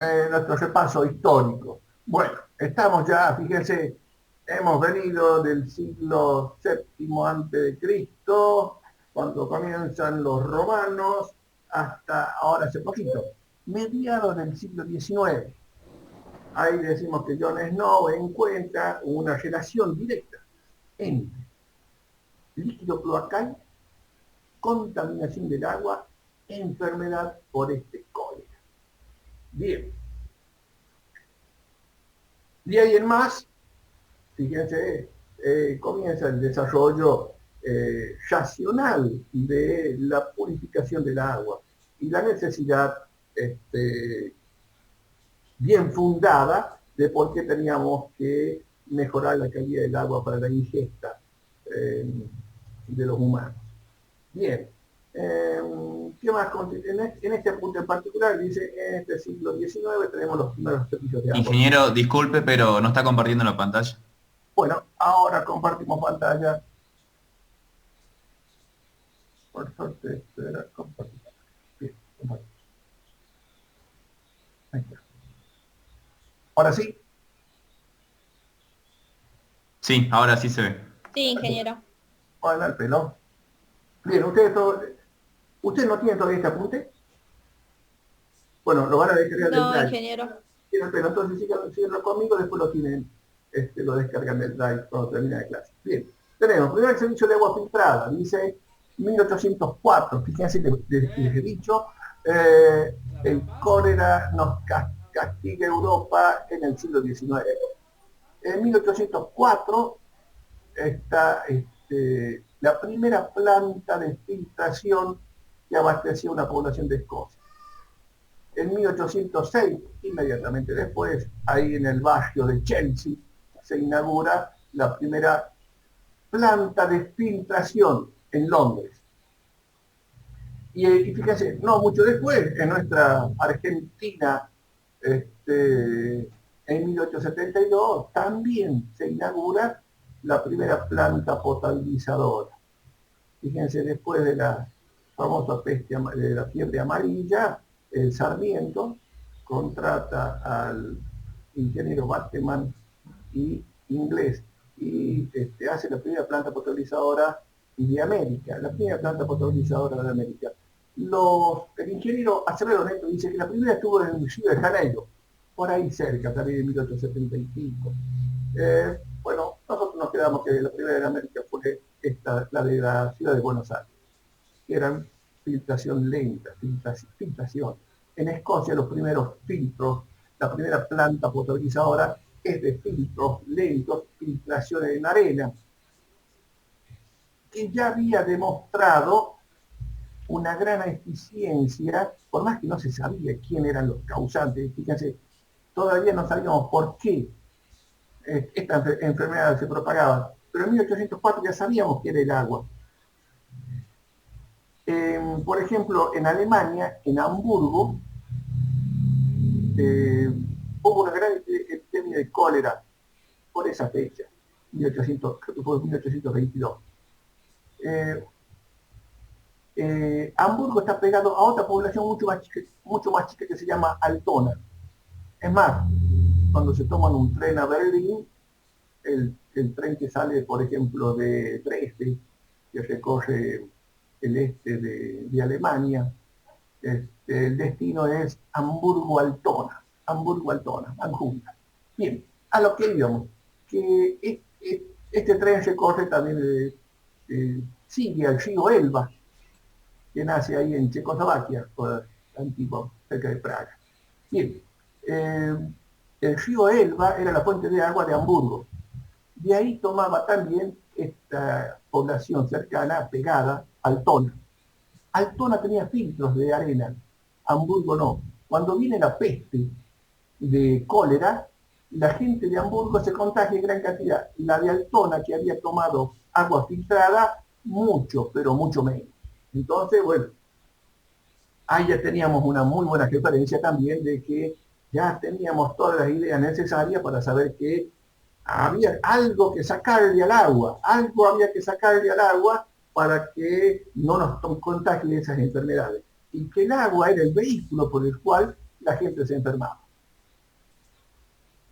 nuestro repaso histórico. Bueno, estamos ya, fíjense, hemos venido del siglo séptimo antes de Cristo, cuando comienzan los romanos, hasta ahora hace poquito, mediados del siglo XIX. Ahí decimos que John Snow encuentra una relación directa entre líquido cloacal, contaminación del agua, enfermedad por este cólera. Bien, de ahí en más, fíjense, comienza el desarrollo racional de la purificación del agua y la necesidad bien fundada de por qué teníamos que mejorar la calidad del agua para la ingesta eh, de los humanos. Bien, eh, ¿qué más? En este punto en particular dice, en este siglo XIX tenemos los primeros servicios de agua. Ingeniero, disculpe, pero no está compartiendo la pantalla. Bueno, ahora compartimos pantalla. Por suerte, esto era compartir. Bien, compartir. Ahí está. Ahora sí. Sí, ahora sí se ve. Sí, ingeniero. Bueno, el pelo. Bien, ¿ustedes no tienen todavía este apunte? Bueno, lo van a descargar del No, drive. ingeniero. Tienen el pelo, entonces síganlo conmigo, después lo tienen, lo descargan del drive cuando termine la clase. Bien, tenemos primer servicio de agua filtrada, dice 1804. Fíjense que les he dicho, el cólera nos castiga Europa en el siglo XIX. En 1804 está la primera planta de filtración que abastecía una población de Escocia. En 1806, inmediatamente después, ahí en el barrio de Chelsea, se inaugura la primera planta de filtración en Londres. Y fíjense, no mucho después, en nuestra Argentina, en 1872, también se inaugura la primera planta potabilizadora. Fíjense, después de la famosa peste, de la fiebre amarilla, el Sarmiento contrata al ingeniero Batman y inglés y hace la primera planta potabilizadora de América, la primera planta potabilizadora de América. El ingeniero Acevedo Neto dice que la primera estuvo en el Río de Janeiro, por ahí cerca, también en 1875. Bueno, nosotros nos quedamos que la primera de América fue la de la ciudad de Buenos Aires, que eran filtración lenta, filtración. En Escocia los primeros filtros, la primera planta potabilizadora es de filtros lentos, filtración en arena, que ya había demostrado una gran eficiencia, por más que no se sabía quién eran los causantes. Fíjense, todavía no sabíamos por qué esta enfermedad se propagaba, pero en 1804 ya sabíamos que era el agua. Por ejemplo, en Alemania, en Hamburgo, eh, hubo una gran epidemia de cólera por esa fecha, 1800, creo que fue 1822. Eh, Hamburgo está pegado a otra población mucho más chica que se llama Altona. Es más, cuando se toman un tren a Berlín, el tren que sale, por ejemplo, de Dresde, que recorre el este de Alemania, el destino es Hamburgo-Altona, Hamburgo-Altona, van juntas. Bien, a lo que íbamos, que este tren recorre también, sigue al río Elba, que nace ahí en Checoslovaquia, por antiguo, cerca de Praga. Bien, eh, el río Elba era la fuente de agua de Hamburgo. De ahí tomaba también esta población cercana, pegada, Altona. Altona tenía filtros de arena, Hamburgo no. Cuando viene la peste de cólera, la gente de Hamburgo se contagia en gran cantidad. La de Altona, que había tomado agua filtrada, mucho, pero mucho menos. Entonces, bueno, ahí ya teníamos una muy buena referencia también de que ya teníamos todas las ideas necesarias para saber que había algo que sacarle al agua, algo había que sacarle al agua para que no nos contagien esas enfermedades. Y que el agua era el vehículo por el cual la gente se enfermaba.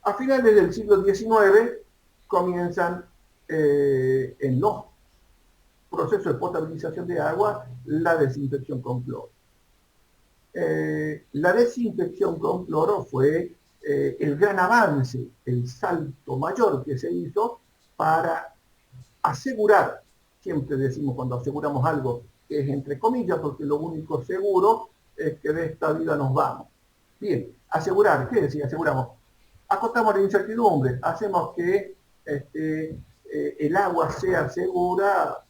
A finales del siglo XIX comienzan en los procesos de potabilización de agua la desinfección con cloro. La desinfección con cloro fue el gran avance, el salto mayor que se hizo para asegurar, siempre decimos cuando aseguramos algo que es entre comillas, porque lo único seguro es que de esta vida nos vamos. Bien, asegurar, ¿qué decía? Aseguramos, acotamos la incertidumbre, hacemos que el agua sea segura,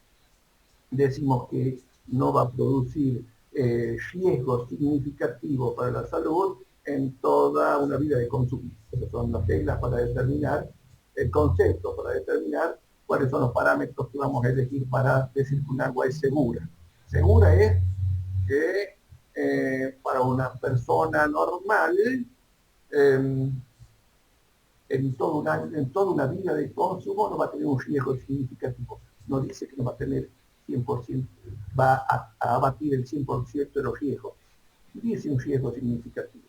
decimos que no va a producir riesgos significativos para la salud en toda una vida de consumo. Esas son las reglas para determinar el concepto, para determinar cuáles son los parámetros que vamos a elegir para decir que un agua es segura. Segura es que para una persona normal, eh, en toda una vida de consumo no va a tener un riesgo significativo. No dice que no va a tener 100%, va a abatir el 100% de los riesgos. Dice un riesgo significativo.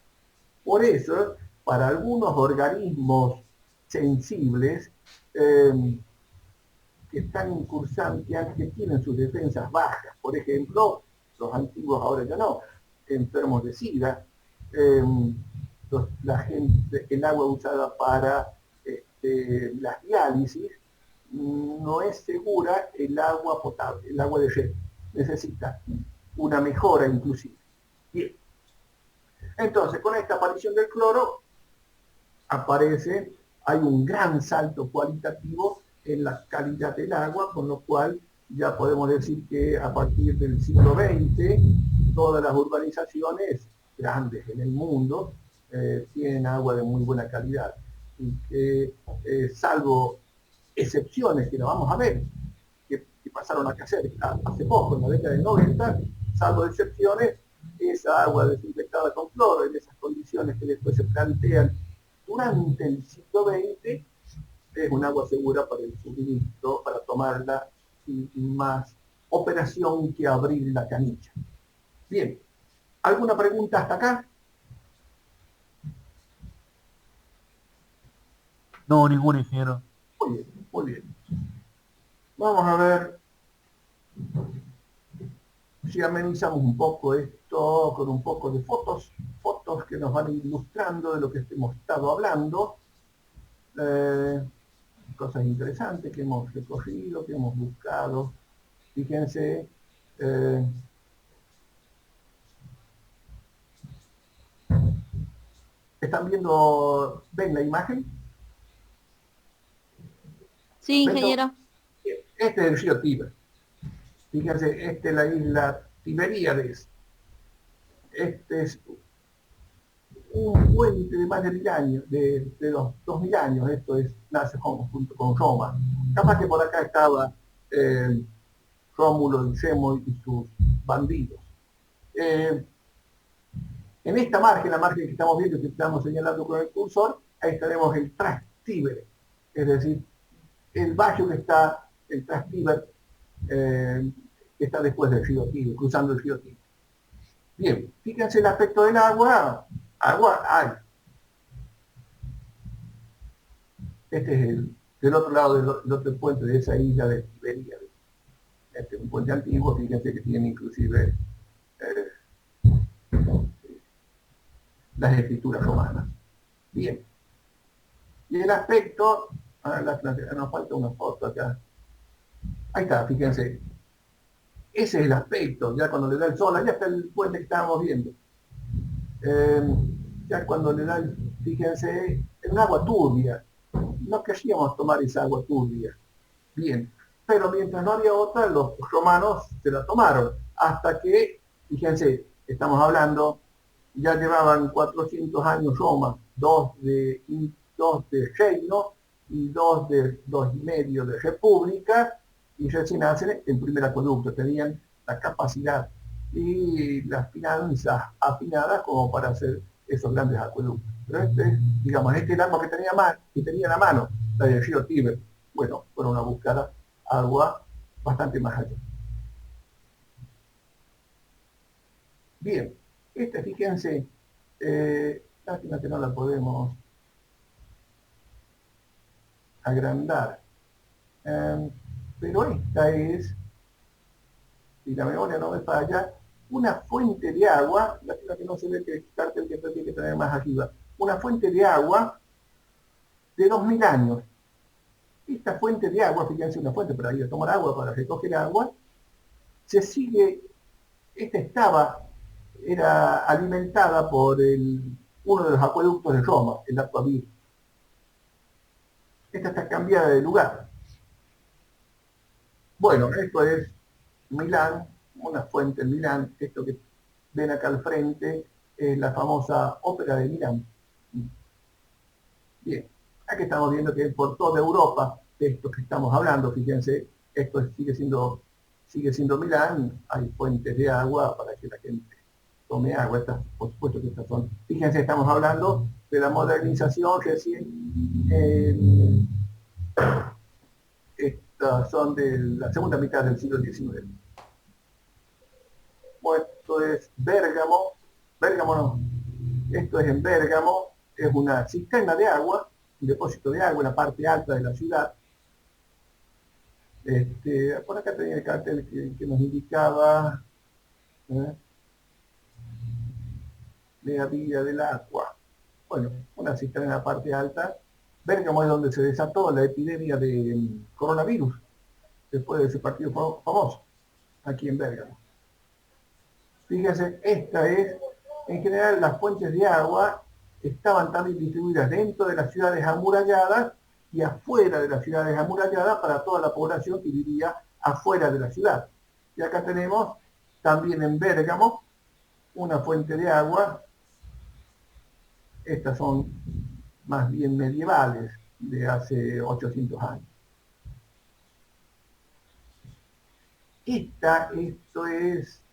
Por eso, para algunos organismos sensibles que están incursando, que tienen sus defensas bajas, por ejemplo, los antiguos ahora ya no, enfermos de SIDA, eh, la gente, el agua usada para las diálisis no es segura el agua potable, el agua de red. Necesita una mejora inclusive. Bien. Entonces, con esta aparición del cloro, hay un gran salto cualitativo en la calidad del agua, con lo cual ya podemos decir que a partir del siglo XX todas las urbanizaciones grandes en el mundo tienen agua de muy buena calidad y que salvo excepciones que no vamos a ver, que pasaron a hacer hace poco, en la década del 90, salvo excepciones, esa agua desinfectada con cloro en esas condiciones que después se plantean durante el siglo XX es un agua segura para el suministro, para tomarla sin más operación que abrir la canilla. Bien, ¿alguna pregunta hasta acá? No, ningún ingeniero. Muy bien, muy bien. Vamos a ver si amenizamos un poco esto con un poco de fotos que nos van ilustrando de lo que hemos estado hablando. Cosas interesantes que hemos recorrido, que hemos buscado. Fíjense, ¿están viendo, ven la imagen? Sí, ¿Ven? ingeniero. Este es el río Tíber. Fíjense, esta es la isla Tiberíades. Este es un puente de más de 1000 años, de los 2000 años. Esto es, nace junto con Roma. Capaz que por acá estaba Rómulo y Remo y sus bandidos. En esta margen, la margen que estamos viendo, que estamos señalando con el cursor, ahí tenemos el Trastíber, es decir, el valle que está, el Trastíber, que está después del río Tíber, cruzando el río Tíber. Bien, fíjense el aspecto del agua, agua hay. Este es del otro lado del otro puente de esa isla de Tiberíades. Este es un puente antiguo, fíjense que tiene inclusive las escrituras romanas. Bien. Y el aspecto, nos falta una foto acá. Ahí está, fíjense. Ese es el aspecto, ya cuando le da el sol, allá está el puente que estábamos viendo. Ya cuando le da el, fíjense, es un agua turbia. No queríamos tomar esa agua turbia. Bien. Pero mientras no había otra, los romanos se la tomaron. Hasta que, fíjense, estamos hablando, ya llevaban 400 años Roma, dos de reino y dos y medio de república, y recién hacen el primer acueducto. Tenían la capacidad y las finanzas afinadas como para hacer esos grandes acueductos. Pero digamos, este es el agua que tenía en la mano, la del río Tíber. Bueno, fueron a buscar agua bastante más allá. Bien, fíjense, lástima que no la podemos. agrandar. Pero esta es, si la memoria no me falla, una fuente de agua, lástima que no se ve que el cartel que tiene que tener más arriba, una fuente de agua de 2000 años. Esta fuente de agua, fíjense, una fuente para ir a tomar agua, para recoger agua, se sigue, era alimentada por uno de los acueductos de Roma, el Aquavir. Esta está cambiada de lugar. Bueno, esto es Milán, una fuente en Milán. Esto que ven acá al frente es la famosa Ópera de Milán. Bien, aquí estamos viendo que por toda Europa, de esto que estamos hablando, fíjense, esto sigue siendo Milán, hay fuentes de agua para que la gente tome agua. Estas, por supuesto que estas son, fíjense, estamos hablando de la modernización recién, estas son de la segunda mitad del siglo XIX. Bueno, esto es Bérgamo no, esto es en Bérgamo, es una cisterna de agua, un depósito de agua en la parte alta de la ciudad. Por acá tenía el cartel que nos indicaba la vía del agua. Bueno, una cisterna en la parte alta. Bérgamo es donde se desató la epidemia de coronavirus, después de ese partido famoso, aquí en Bérgamo. Fíjense, en general, las fuentes de agua estaban también distribuidas dentro de las ciudades amuralladas y afuera de las ciudades amuralladas para toda la población que vivía afuera de la ciudad. Y acá tenemos también en Bérgamo una fuente de agua. Estas son más bien medievales, de hace 800 años. Esta es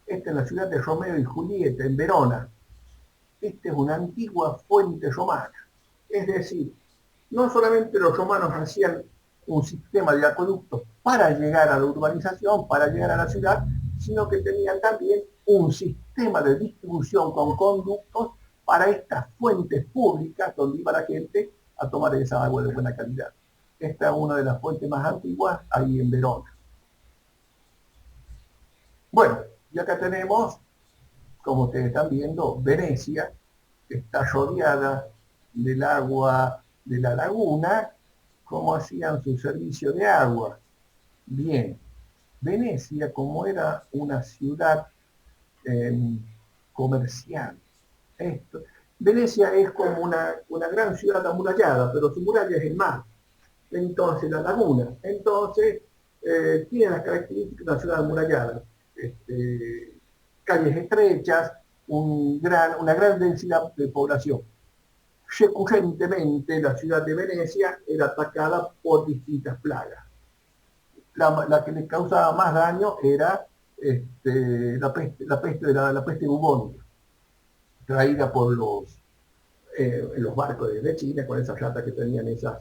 la ciudad de Romeo y Julieta, en Verona. Esta es una antigua fuente romana. Es decir, no solamente los romanos hacían un sistema de acueductos para llegar a la urbanización, para llegar a la ciudad, sino que tenían también un sistema de distribución con conductos para estas fuentes públicas donde iba la gente a tomar esa agua de buena calidad. Esta es una de las fuentes más antiguas ahí en Verona. Bueno, y acá tenemos, como ustedes están viendo, Venecia, que está rodeada del agua de la laguna. ¿Cómo hacían su servicio de agua? Bien, Venecia, como era una ciudad comercial, Venecia es como una gran ciudad amurallada, pero su muralla es el mar, entonces la laguna. Entonces, tiene las características de una ciudad amurallada. Calles estrechas, una gran densidad de población. Recurrentemente la ciudad de Venecia era atacada por distintas plagas. La que le causaba más daño era la peste bubónica, traída por los barcos de China, con esas ratas que tenían esas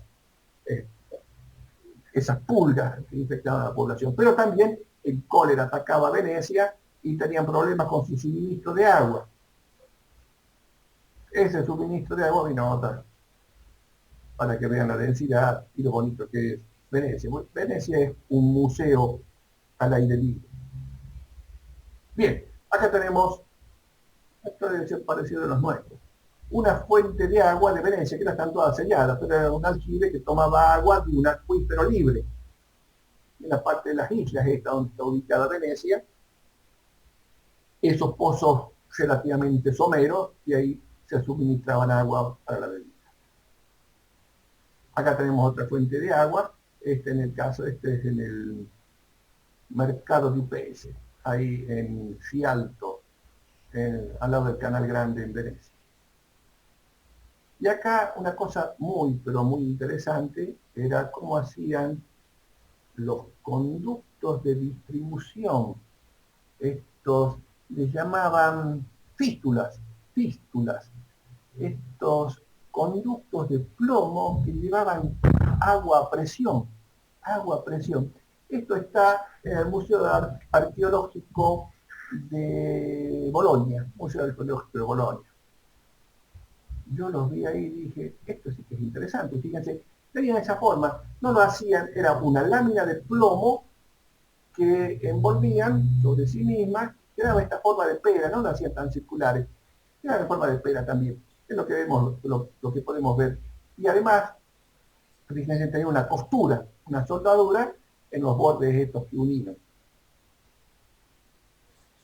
pulgas que infectaban a la población. Pero también el cólera atacaba a Venecia y tenían problemas con su suministro de agua. Ese suministro de agua vino a notar, para que vean la densidad y lo bonito que es Venecia. Venecia es un museo al aire libre. Bien, acá tenemos, esto debe ser parecido a los nuestros, una fuente de agua de Venecia, que están todas selladas, pero era un aljibe que tomaba agua de un acuífero libre. En la parte de las islas, esta donde está ubicada Venecia, esos pozos relativamente someros, y ahí se suministraban agua para la bebida. Acá tenemos otra fuente de agua, este es en el Mercado di Paese, ahí en Rialto, al lado del Canal Grande en Venecia. Y acá una cosa muy, pero muy interesante, era cómo hacían los conductos de distribución. Estos les llamaban fístulas, estos conductos de plomo que llevaban agua a presión. Esto está en el Museo Arqueológico de Bolonia, Museo Arqueológico de Bolonia. Yo los vi ahí y dije, esto sí que es interesante. Fíjense, tenían esa forma. No lo hacían, era una lámina de plomo que envolvían sobre sí mismas, que daba esta forma de pera, no lo hacían tan circulares, era de forma de pera también. Es lo que vemos, lo que podemos ver. Y además, fíjense, tenía una costura, una soldadura en los bordes estos que unían.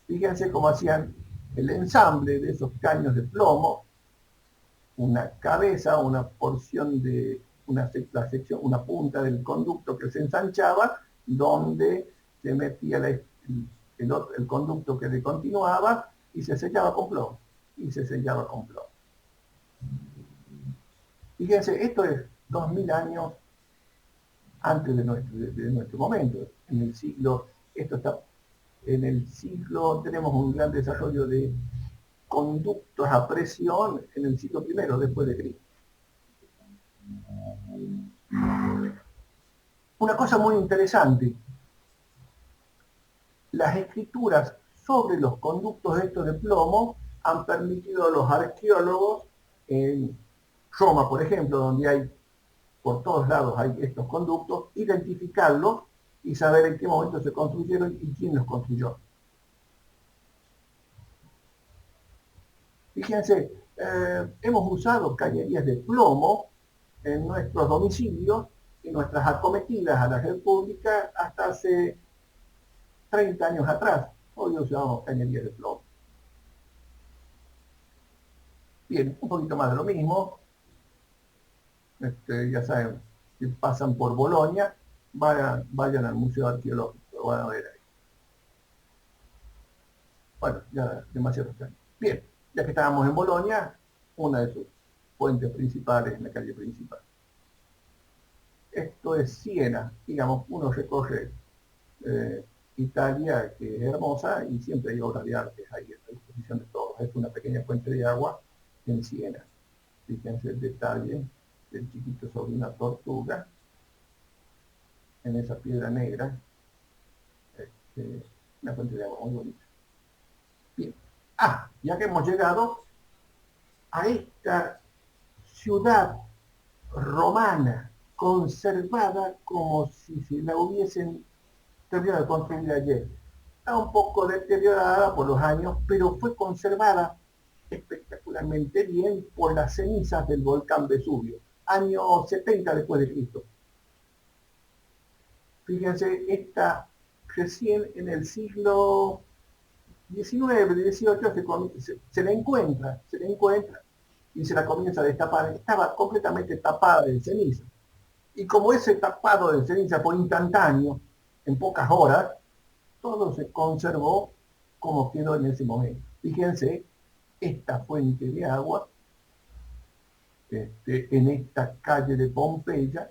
Fíjense cómo hacían el ensamble de esos caños de plomo, una cabeza, una porción de la sección, una punta del conducto que se ensanchaba, donde se metía el conducto que le continuaba y se sellaba con plomo. Y se sellaba con plomo. Fíjense, esto es 2000 años antes de nuestro momento. En el siglo, esto está, en el siglo tenemos un gran desarrollo de conductos a presión en el siglo I después de Cristo. Una cosa muy interesante, las escrituras sobre los conductos estos de plomo han permitido a los arqueólogos en Roma, por ejemplo, donde hay por todos lados hay estos conductos, identificarlos y saber en qué momento se construyeron y quién los construyó. Fíjense, hemos usado cañerías de plomo en nuestros domicilios y nuestras acometidas a la República hasta hace 30 años atrás. Hoy usamos cañerías de plomo. Bien, un poquito más de lo mismo. Ya saben, si pasan por Bolonia, vayan al Museo Arqueológico, lo van a ver ahí. Bueno, ya demasiado extraño. Bien, ya que estábamos en Bolonia, una de sus puentes principales en la calle principal. Esto es Siena, digamos, uno recorre Italia, que es hermosa, y siempre hay obras de arte ahí a disposición de todos. Es una pequeña fuente de agua en Siena. Fíjense el detalle del chiquito sobre una tortuga en esa piedra negra. Una fuente de agua muy bonita. Bien. Ya que hemos llegado a esta ciudad romana conservada como si se la hubiesen terminado de construir ayer. Está un poco deteriorada por los años, pero fue conservada espectacularmente bien por las cenizas del volcán Vesubio, año 70 después de Cristo. Fíjense, esta recién en el siglo XIX, XVIII se la encuentra y se la comienza a destapar. Estaba completamente tapada de ceniza. Y como ese tapado de ceniza fue instantáneo, en pocas horas, todo se conservó como quedó en ese momento. Fíjense, esta fuente de agua, en esta calle de Pompeya,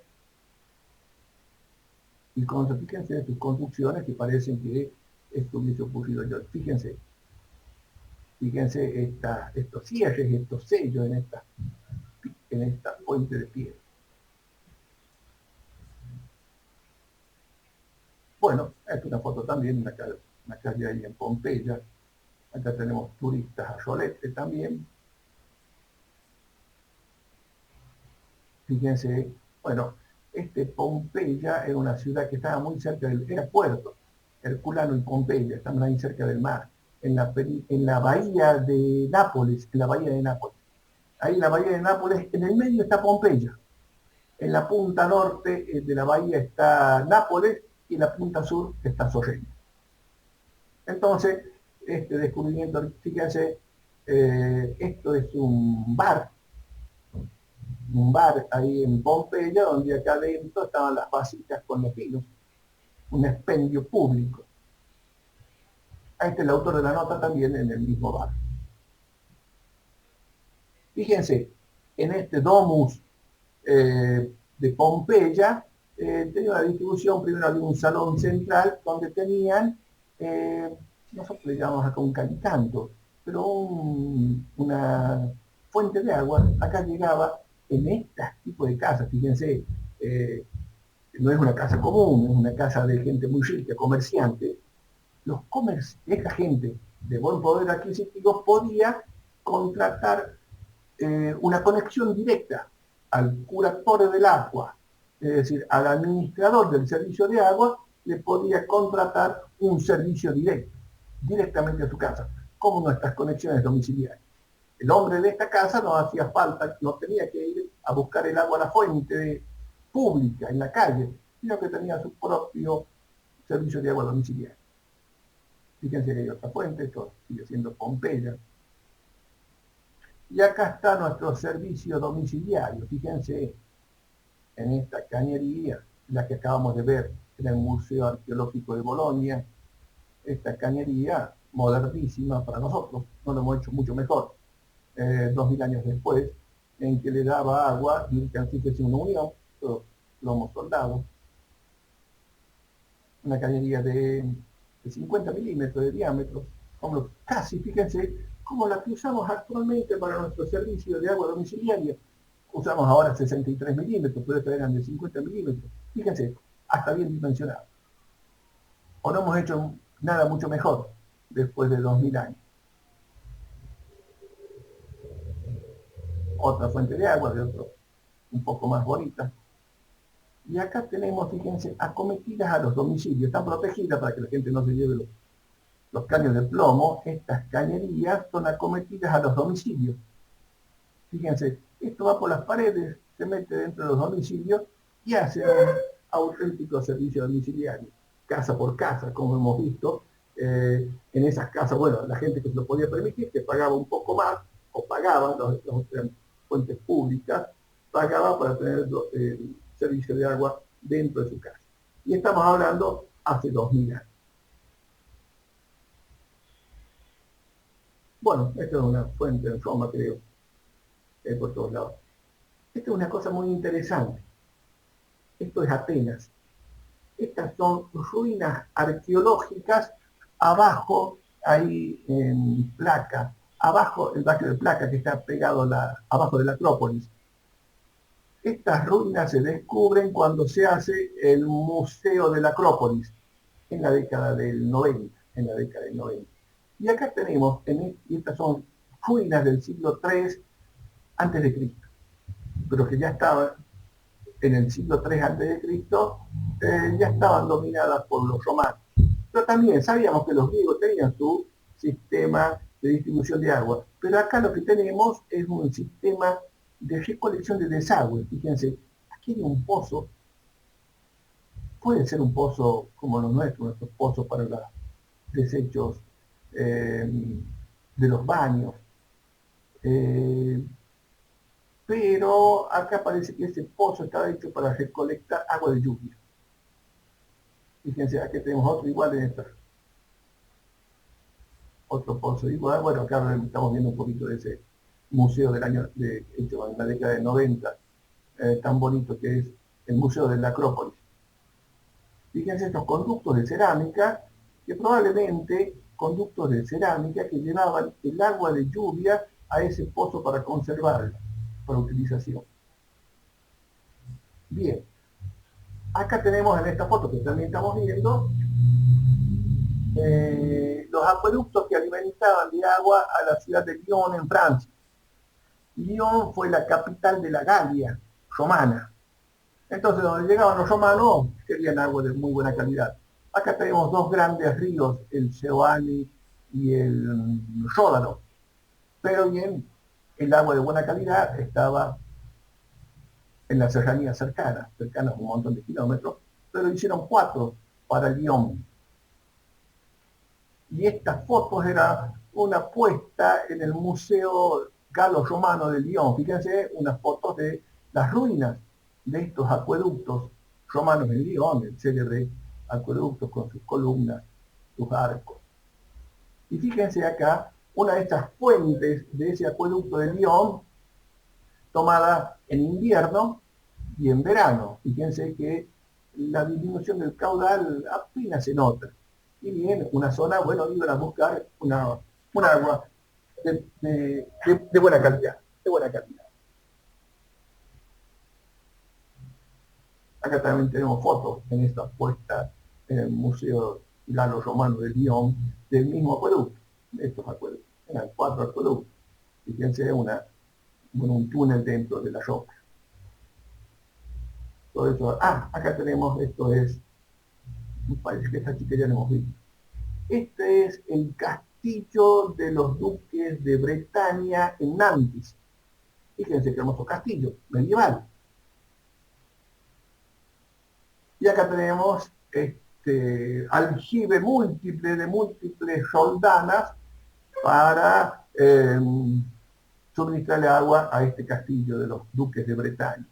y fíjense sus construcciones que parecen que esto hubiese ocurrido yo. Fíjense estos cierres, estos sellos en esta fuente de piedra. Bueno, esta es una foto también, una calle ahí en Pompeya. Acá tenemos turistas a Rolete también. Fíjense, bueno, Pompeya era una ciudad que estaba muy cerca era puerto, Herculano y Pompeya, estaban ahí cerca del mar, en la bahía de Nápoles, Ahí en la bahía de Nápoles, en el medio está Pompeya. En la punta norte de la bahía está Nápoles y en la punta sur está Sorrento. Entonces, este descubrimiento, fíjense, esto es un bar ahí en Pompeya, donde acá adentro estaban las vasijas con los vinos, un expendio público. Este es el autor de la nota también en el mismo bar. Fíjense, en este domus de Pompeya, tenía una distribución, primero había un salón central donde tenían, nosotros le llamamos acá un calicanto, pero una fuente de agua. Acá llegaba en este tipo de casas, fíjense, no es una casa común, es una casa de gente muy rica, comerciante. Esta gente de buen poder adquisitivo podía contratar una conexión directa al curatore del agua Es decir, al administrador del servicio de agua le podía contratar un servicio directo, directamente a su casa, como nuestras conexiones domiciliarias. El hombre de esta casa no hacía falta, no tenía que ir a buscar el agua a la fuente pública en la calle, sino que tenía su propio servicio de agua domiciliario. Fíjense que hay otra fuente, esto sigue siendo Pompeya. Y acá está nuestro servicio domiciliario, fíjense, en esta cañería, la que acabamos de ver en el Museo Arqueológico de Bolonia, esta cañería modernísima para nosotros, no lo hemos hecho mucho mejor, 2000 años después, en que le daba agua, y así que es una unión, lo hemos soldado, una cañería de 50 milímetros de diámetro, como casi, fíjense, como la que usamos actualmente para nuestro servicio de agua domiciliaria. Usamos ahora 63 milímetros, pero estas eran de 50 milímetros. Fíjense, hasta bien dimensionado. O no hemos hecho nada mucho mejor después de 2000 años. Otra fuente de agua, de otro, un poco más bonita. Y acá tenemos, fíjense, acometidas a los domicilios. Están protegidas para que la gente no se lleve los caños de plomo. Estas cañerías son acometidas a los domicilios. Fíjense, esto va por las paredes, se mete dentro de los domicilios y hace un auténtico servicio domiciliario, casa por casa, como hemos visto. En esas casas, bueno, la gente que se lo podía permitir, que pagaba un poco más, o pagaba, los fuentes públicas, pagaba para tener servicio de agua dentro de su casa. Y estamos hablando hace 2000 años. Bueno, esta es una fuente en Roma, creo, por todos lados. Esta es una cosa muy interesante. Esto es Atenas. Estas son ruinas arqueológicas abajo, ahí en Placa, abajo el barrio de Placa, que está pegado abajo de la Acrópolis. Estas ruinas se descubren cuando se hace el Museo de la Acrópolis, en la década del 90, Y acá tenemos, y estas son ruinas del siglo III antes de Cristo, pero que ya estaban en el siglo III antes de Cristo, ya estaban dominadas por los romanos. Pero también sabíamos que los griegos tenían su sistema de distribución de agua, pero acá lo que tenemos es un sistema de recolección de desagüe. Fíjense, aquí hay un pozo, puede ser un pozo como los nuestros pozos para los desechos de los baños, pero acá parece que ese pozo estaba hecho para recolectar agua de lluvia. Fíjense, aquí tenemos otro igual en esta. Otro pozo igual. Bueno, acá estamos viendo un poquito de ese museo del año, hecho en la década del 90, tan bonito que es el Museo de la Acrópolis. Fíjense estos conductos de cerámica, que probablemente conductos de cerámica que llevaban el agua de lluvia a ese pozo para conservarla, para utilización. Bien, acá tenemos en esta foto que también estamos viendo los acueductos que alimentaban de agua a la ciudad de Lyon en Francia. Lyon fue la capital de la Galia romana. Entonces, donde llegaban los romanos, querían agua de muy buena calidad. Acá tenemos dos grandes ríos, el Seoane y el Ródano. Pero bien, el agua de buena calidad estaba en las serranías cercanas un montón de kilómetros, pero hicieron 4 para Lyon. Y estas fotos era una puesta en el Museo Galo-Romano de Lyon. Fíjense, unas fotos de las ruinas de estos acueductos romanos en Lyon, el célebre acueducto con sus columnas, sus arcos. Y fíjense acá, una de estas fuentes de ese acueducto de Lyon, tomada en invierno y en verano. Fíjense que la disminución del caudal apenas se nota. Y bien, una zona, bueno, iban a buscar un agua de buena calidad, Acá también tenemos fotos en esta puesta en el Museo Galo-Romano de Lyon del mismo acueducto, de estos acueductos. Eran 4 acueductos. Fíjense, un túnel dentro de la roca. todo eso. Ah, acá tenemos, esto es un país que esta chica ya lo hemos visto. Este es el castillo de los duques de Bretaña en Nantes. Fíjense qué hermoso castillo, medieval. Y acá tenemos este aljibe múltiple de múltiples soldanas para suministrarle agua a este castillo de los duques de Bretaña.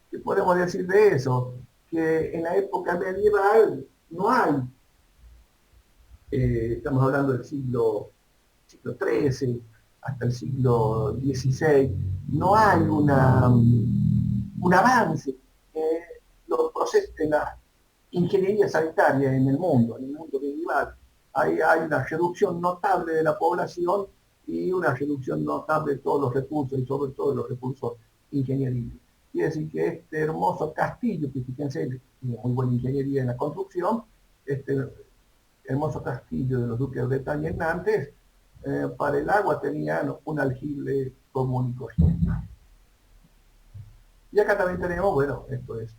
¿Qué podemos decir de eso? Que en la época medieval no hay, estamos hablando del siglo XIII hasta el siglo XVI, no hay un avance en los procesos, en la ingeniería sanitaria en el mundo medieval. Hay una reducción notable de la población y una reducción notable de todos los recursos y sobre todo de los recursos ingenieriles. Quiere decir que este hermoso castillo, que fíjense, tiene muy buena ingeniería en la construcción, este hermoso castillo de los duques de Bretaña en Nantes, para el agua tenían un aljibe común y corriente. Y acá también tenemos, bueno, esto es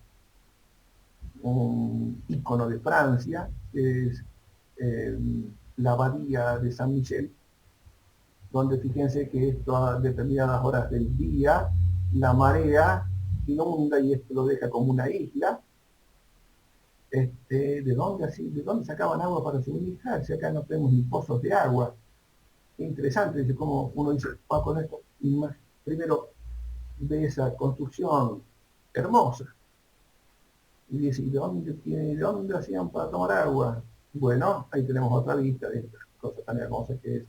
un icono de Francia, que es la abadía de San Michel, donde fíjense que esto a determinadas horas del día, la marea inunda y esto lo deja como una isla. ¿De dónde sacaban agua para suministrar? Si acá no tenemos ni pozos de agua. Qué interesante, dice, como uno dice, con esto, primero de esa construcción hermosa. Y dice, ¿de dónde hacían para tomar agua? Bueno, ahí tenemos otra vista de esta cosa tan hermosa que es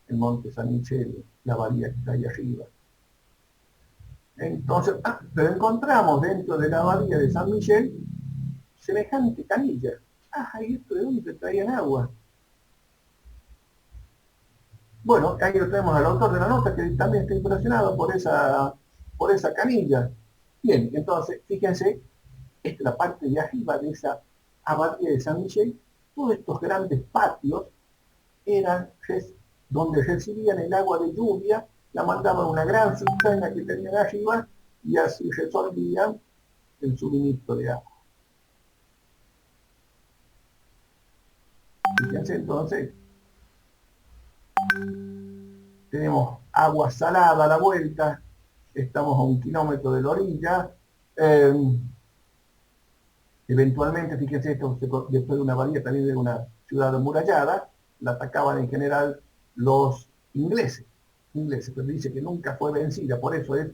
el monte San Michele, la bahía que está ahí arriba. Entonces, pero encontramos dentro de la bahía de San Michel semejante canilla. ¿Y esto de dónde traían agua? Bueno, ahí lo tenemos al autor de la nota, que también está impresionado por esa canilla. Bien, entonces, fíjense, esta es la parte de arriba de esa abadía de San Michel. Todos estos grandes patios eran donde recibían el agua de lluvia, la mandaban a una gran cisterna que tenían arriba y así resolvían el suministro de agua. Fíjense entonces, tenemos agua salada a la vuelta, estamos a 1 kilómetro de la orilla. Eventualmente, fíjense, esto después de una bahía también de una ciudad amurallada, la atacaban en general los ingleses, pero dice que nunca fue vencida, por eso es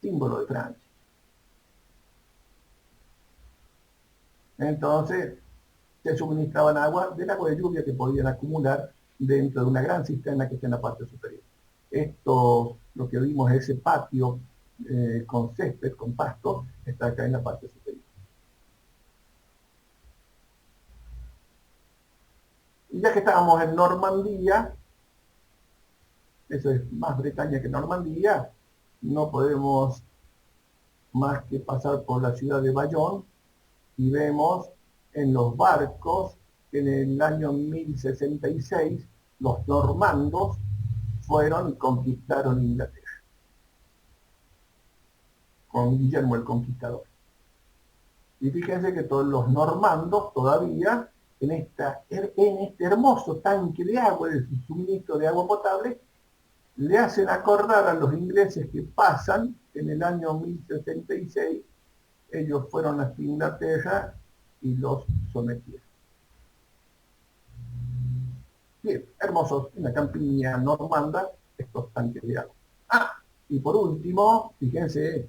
símbolo de Francia. Entonces, se suministraban del agua de lluvia que podían acumular dentro de una gran cisterna que está en la parte superior. Esto, lo que vimos, ese patio con césped, con pasto, está acá en la parte superior. Y ya que estábamos en Normandía, eso es más Bretaña que Normandía, no podemos más que pasar por la ciudad de Bayonne y vemos en los barcos que en el año 1066 los normandos fueron y conquistaron Inglaterra con Guillermo el Conquistador. Y fíjense que todos los normandos todavía en este hermoso tanque de agua, de suministro de agua potable, le hacen acordar a los ingleses que pasan en el año 1066, ellos fueron a Inglaterra y los sometieron. Bien, hermosos, en la campiña normanda, estos tanques de agua. Y por último, fíjense,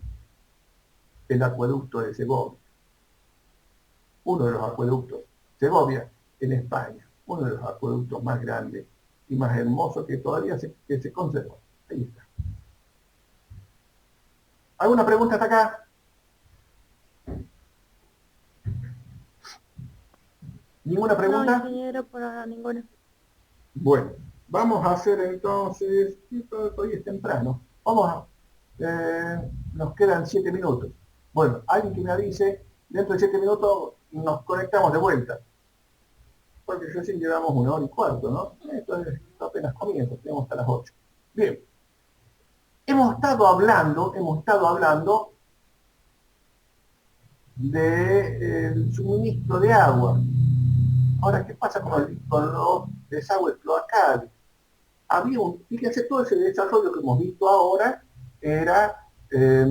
el acueducto de Segovia. Uno de los acueductos, Segovia, en España, uno de los acueductos más grandes y más hermosos que todavía se conserva. Ahí está. ¿Alguna pregunta hasta acá? ¿Ninguna pregunta? No, ingeniero, por ahora ninguna. Bueno, vamos a hacer entonces, hoy es temprano, nos quedan 7 minutos. Bueno, alguien que me avise, dentro de 7 minutos nos conectamos de vuelta, porque recién llevamos 1 hora y cuarto, ¿no? Esto apenas comienza, tenemos hasta las 8. Bien, hemos estado hablando del suministro de agua. Ahora, ¿qué pasa con los desagües cloacales? Fíjense, todo ese desarrollo que hemos visto ahora era eh,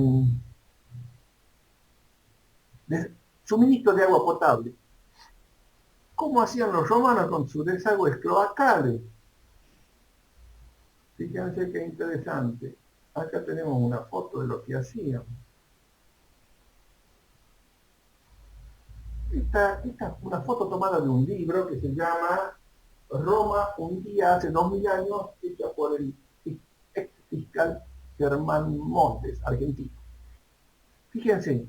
de suministro de agua potable. ¿Cómo hacían los romanos con sus desagües cloacales? Fíjense qué interesante. Acá tenemos una foto de lo que hacían. Esta es una foto tomada de un libro que se llama Roma un día hace 2000 años, hecha por el ex fiscal Germán Montes, argentino. Fíjense,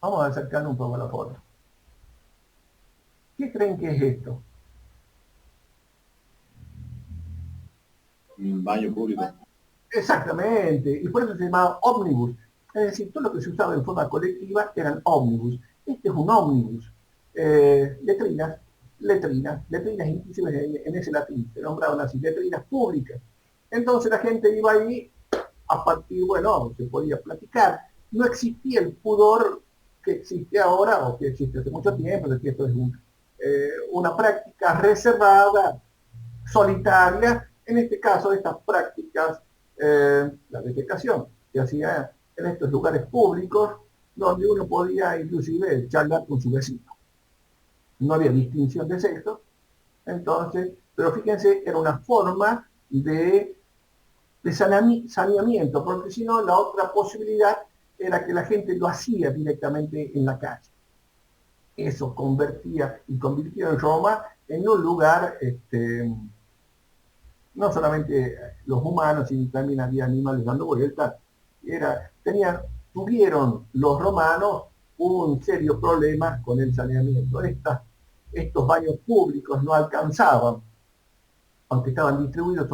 vamos a acercar un poco la foto. ¿Qué creen que es esto? Un baño público. Exactamente, y por eso se llamaba ómnibus. Es decir, todo lo que se usaba en forma colectiva eran ómnibus. Este es un ómnibus. Letrinas, inclusive en ese latín, se nombraban así, letrinas públicas. Entonces la gente iba ahí a partir, bueno, se podía platicar. No existía el pudor que existe ahora o que existe hace mucho tiempo, es decir, esto es una práctica reservada, solitaria, en este caso estas prácticas, la defecación, que hacía en estos lugares públicos donde uno podía inclusive charlar con su vecino. No había distinción de sexo, entonces, pero fíjense, era una forma de saneamiento, porque si no, la otra posibilidad era que la gente lo hacía directamente en la calle. Eso convirtió en Roma en un lugar no solamente los humanos, sino también había animales dando vueltas. Tuvieron los romanos un serio problema con el saneamiento. Estos baños públicos no alcanzaban, aunque estaban distribuidos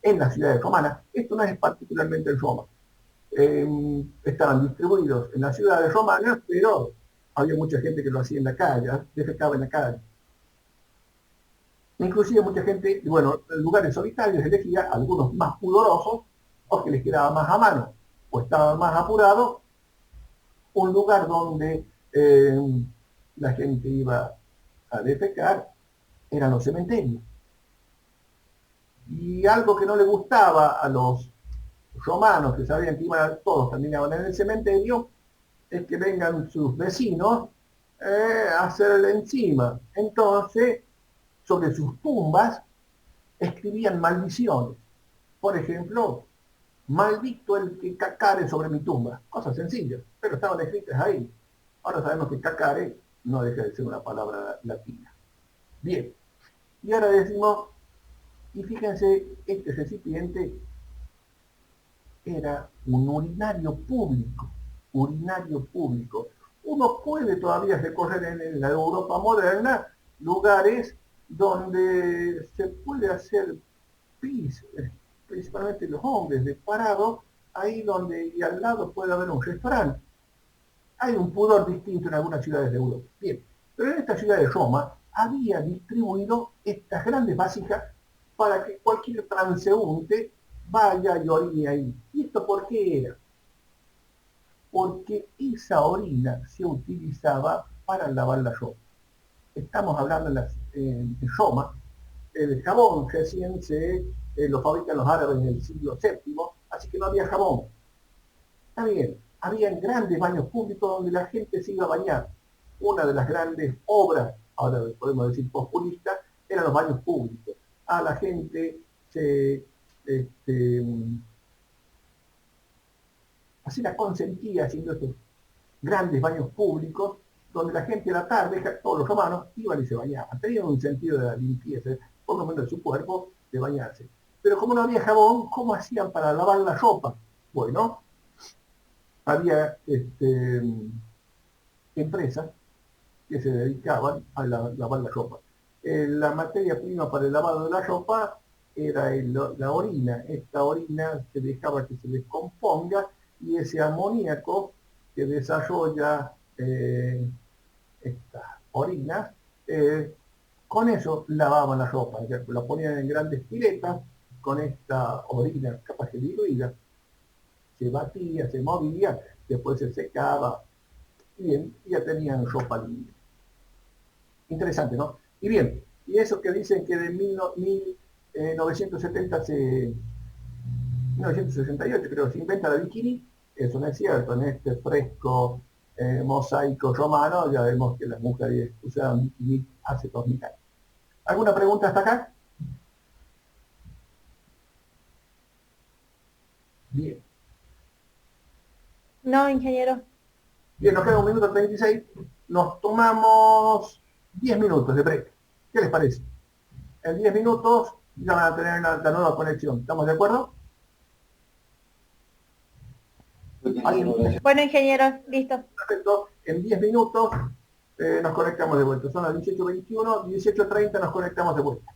en las ciudades romanas. Esto no es particularmente en Roma. Estaban distribuidos en las ciudades romanas, pero había mucha gente que lo hacía en la calle, defecaba en la calle. Inclusive mucha gente, bueno, en lugares solitarios elegía algunos más pudorosos o que les quedaba más a mano o estaban más apurados, un lugar donde la gente iba a defecar eran los cementerios. Y algo que no le gustaba a los romanos, que sabían que todos terminaban en el cementerio, es que vengan sus vecinos a hacerle encima. Entonces, sobre sus tumbas escribían maldiciones. Por ejemplo, maldito el que cacare sobre mi tumba. Cosas sencillas, pero estaban escritas ahí. Ahora sabemos que cacare no deja de ser una palabra latina. Bien, y ahora decimos, y fíjense, este recipiente era un urinario público. Urinario público. Uno puede todavía recorrer en la Europa moderna lugares donde se puede hacer pis, principalmente los hombres, de parado, ahí donde y al lado puede haber un restaurante. Hay un pudor distinto en algunas ciudades de Europa. Bien, pero en esta ciudad de Roma había distribuido estas grandes vasijas para que cualquier transeúnte vaya y orine ahí. ¿Y esto por qué era? Porque esa orina se utilizaba para lavar la ropa. Estamos hablando en Roma, el jabón recién lo fabrican los árabes en el siglo VII, así que no había jabón. Está bien, habían grandes baños públicos donde la gente se iba a bañar. Una de las grandes obras, ahora podemos decir populistas, eran los baños públicos. A la gente así la consentía haciendo estos grandes baños públicos donde la gente a la tarde, todos los romanos, iban y se bañaban. Tenían un sentido de la limpieza, por lo menos de su cuerpo, de bañarse. Pero como no había jabón, ¿cómo hacían para lavar la ropa? Bueno, había empresas que se dedicaban a lavar la ropa. La materia prima para el lavado de la ropa era la orina. Esta orina se dejaba que se descomponga y ese amoníaco que desarrolla estas orinas, con eso lavaban la ropa, la ponían en grandes piletas con esta orina capaz que diluida, se batía, se movía, después se secaba Bien, ya tenían ropa limpia. Interesante, ¿no? Y bien, y eso que dicen que de 1970 1968 creo, se inventa la bikini, eso no es cierto, en este fresco mosaico romano ya vemos que las mujeres usaban bikini hace 2000 años. ¿Alguna pregunta hasta acá? Bien. No, ingeniero. Bien, nos queda 1 minuto 36. Nos tomamos 10 minutos de break. ¿Qué les parece? En 10 minutos ya van a tener la nueva conexión. ¿Estamos de acuerdo? ¿Alguien? Bueno, ingeniero, listo. Perfecto. En 10 minutos nos conectamos de vuelta. Son las 18:21, 18:30 nos conectamos de vuelta.